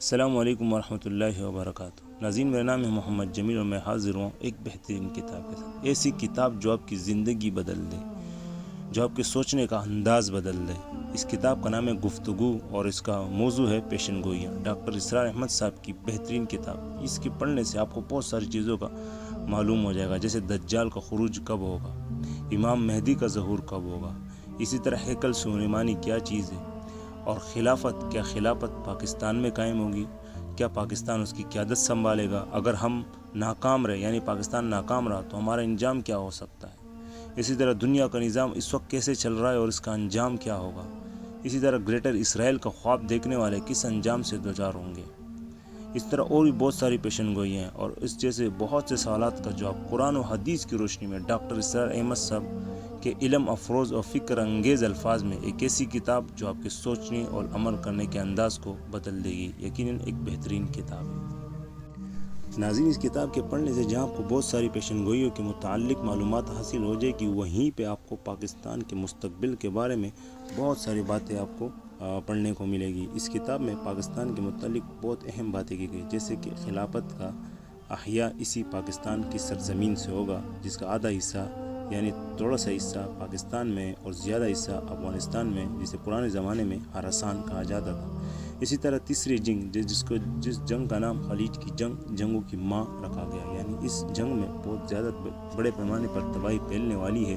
السلام علیکم ورحمۃ اللہ وبرکاتہ۔ ناظرین، میرا نام ہے محمد جمیل اور میں حاضر ہوں ایک بہترین کتاب کے ساتھ۔ ایسی کتاب جو آپ کی زندگی بدل دے، جو آپ کے سوچنے کا انداز بدل دے۔ اس کتاب کا نام ہے گفتگو اور اس کا موضوع ہے پیشن گوئیاں۔ ڈاکٹر اسرار احمد صاحب کی بہترین کتاب۔ اس کی پڑھنے سے آپ کو بہت ساری چیزوں کا معلوم ہو جائے گا، جیسے دجال کا خروج کب ہوگا، امام مہدی کا ظہور کب ہوگا، اسی طرح ہیکل سلیمانی کیا چیز ہے، اور کیا خلافت پاکستان میں قائم ہوگی، کیا پاکستان اس کی قیادت سنبھالے گا، اگر ہم ناکام رہے یعنی پاکستان ناکام رہا تو ہمارا انجام کیا ہو سکتا ہے، اسی طرح دنیا کا نظام اس وقت کیسے چل رہا ہے اور اس کا انجام کیا ہوگا، اسی طرح گریٹر اسرائیل کا خواب دیکھنے والے کس انجام سے دوچار ہوں گے۔ اس طرح اور بھی بہت ساری پیشن گوئیاں ہیں اور اس جیسے بہت سے سوالات کا جواب قرآن و حدیث کی روشنی میں ڈاکٹر اسرار احمد صاحب کہ علم افروز اور فکر انگیز الفاظ میں ایک ایسی کتاب جو آپ کے سوچنے اور عمل کرنے کے انداز کو بدل دے گی۔ یقیناً ایک بہترین کتاب ہے۔ ناظرین، اس کتاب کے پڑھنے سے جہاں آپ کو بہت ساری پیشن گوئیوں کے متعلق معلومات حاصل ہو جائے گی، وہیں پہ آپ کو پاکستان کے مستقبل کے بارے میں بہت ساری باتیں آپ کو پڑھنے کو ملے گی۔ اس کتاب میں پاکستان کے متعلق بہت اہم باتیں کی گئی، جیسے کہ خلافت کا احیاء اسی پاکستان کی سرزمین سے ہوگا، جس کا آدھا حصہ یعنی تھوڑا سا حصہ پاکستان میں اور زیادہ حصہ افغانستان میں، جسے پرانے زمانے میں خراسان کہا جاتا تھا۔ اسی طرح تیسری جنگ جس جنگ کا نام خلیج کی جنگوں کی ماں رکھا گیا، یعنی اس جنگ میں بہت زیادہ بڑے پیمانے پر تباہی پھیلنے والی ہے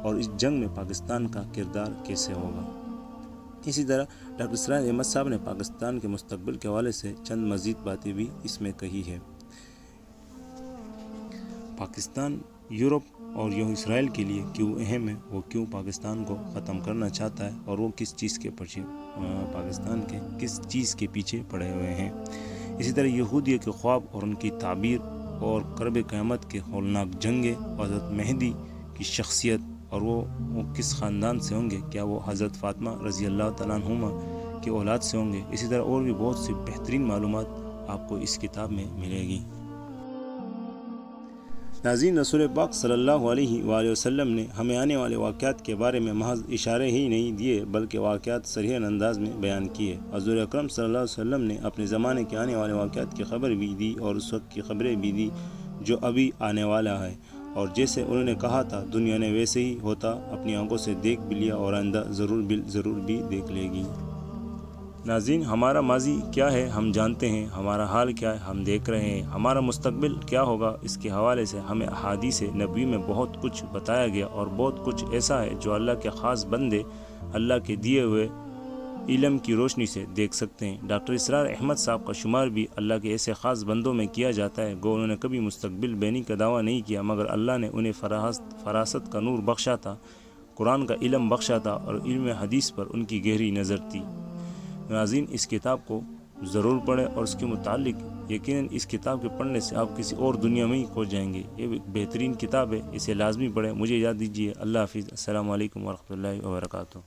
اور اس جنگ میں پاکستان کا کردار کیسے ہوگا۔ اسی طرح ڈاکٹر اسرار احمد صاحب نے پاکستان کے مستقبل کے حوالے سے چند مزید باتیں بھی اس میں کہی ہے۔ پاکستان یورپ اور اسرائیل کے لیے کیوں اہم ہے، وہ کیوں پاکستان کو ختم کرنا چاہتا ہے اور وہ کس چیز کے پیچھے پاکستان کے کس چیز کے پیچھے پڑے ہوئے ہیں۔ اسی طرح یہودیت کے خواب اور ان کی تعبیر اور قرب قیامت کے ہولناک جنگیں، حضرت مہدی کی شخصیت اور وہ کس خاندان سے ہوں گے، کیا وہ حضرت فاطمہ رضی اللہ تعالیٰ عنہما کے اولاد سے ہوں گے۔ اسی طرح اور بھی بہت سی بہترین معلومات آپ کو اس کتاب میں ملے گی۔ ناظرین، رسول پاک صلی اللہ علیہ وآلہ وسلم نے ہمیں آنے والے واقعات کے بارے میں محض اشارے ہی نہیں دیے، بلکہ واقعات صریح انداز میں بیان کیے۔ حضور اکرم صلی اللہ علیہ وسلم نے اپنے زمانے کے آنے والے واقعات کی خبر بھی دی اور اس وقت کی خبریں بھی دی جو ابھی آنے والا ہے، اور جیسے انہوں نے کہا تھا دنیا نے ویسے ہی ہوتا اپنی آنکھوں سے دیکھ بھی لیا اور آئندہ ضرور بھی دیکھ لے گی۔ ناظرین، ہمارا ماضی کیا ہے ہم جانتے ہیں، ہمارا حال کیا ہے ہم دیکھ رہے ہیں، ہمارا مستقبل کیا ہوگا اس کے حوالے سے ہمیں احادیث نبوی میں بہت کچھ بتایا گیا، اور بہت کچھ ایسا ہے جو اللہ کے خاص بندے اللہ کے دیے ہوئے علم کی روشنی سے دیکھ سکتے ہیں۔ ڈاکٹر اسرار احمد صاحب کا شمار بھی اللہ کے ایسے خاص بندوں میں کیا جاتا ہے، گو انہوں نے کبھی مستقبل بینی کا دعویٰ نہیں کیا، مگر اللہ نے انہیں فراست کا نور بخشا تھا، قرآن کا علم بخشا تھا اور علم حدیث پر ان کی گہری نظر تھی۔ ناظرین، اس کتاب کو ضرور پڑھیں اور اس کے متعلق یقیناً اس کتاب کے پڑھنے سے آپ کسی اور دنیا میں ہی کھو جائیں گے۔ یہ ایک بہترین کتاب ہے، اسے لازمی پڑھیں۔ مجھے اجازت دیجیے، اللہ حافظ، السلام علیکم ورحمۃ اللہ وبرکاتہ۔